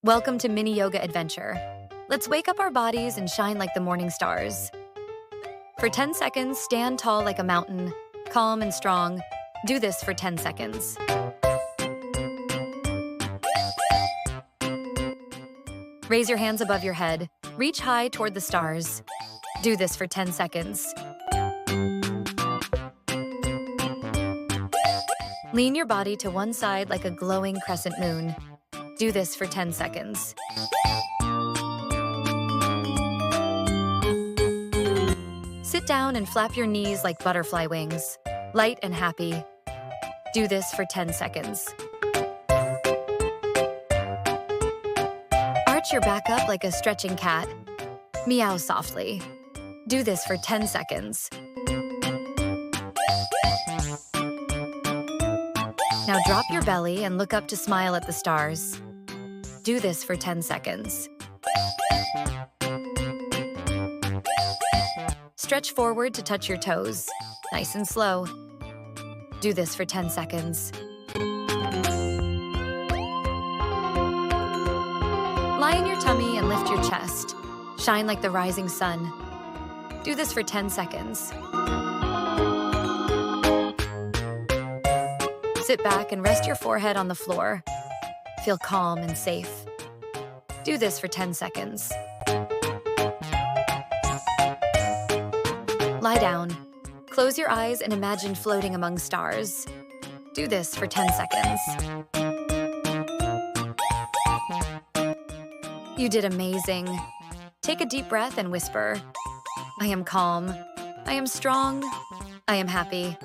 Welcome to Mini Yoga Adventure. Let's wake up our bodies and shine like the morning stars. For 10 seconds, stand tall like a mountain, calm and strong. Do this for 10 seconds. Raise your hands above your head. Reach high toward the stars. Do this for 10 seconds. Lean your body to one side like a glowing crescent moon. Do this for 10 seconds. Sit down and flap your knees like butterfly wings, light and happy. Do this for 10 seconds. Arch your back up like a stretching cat. Meow softly. Do this for 10 seconds. Now drop your belly and look up to smile at the stars. Do this for 10 seconds. Stretch forward to touch your toes, nice and slow. Do this for 10 seconds. Lie in your tummy and lift your chest. Shine like the rising sun. Do this for 10 seconds. Sit back and rest your forehead on the floor. Feel calm and safe. Do this for 10 seconds. Lie down. Close your eyes and imagine floating among stars. Do this for 10 seconds. You did amazing. Take a deep breath and whisper, I am calm. I am strong. I am happy.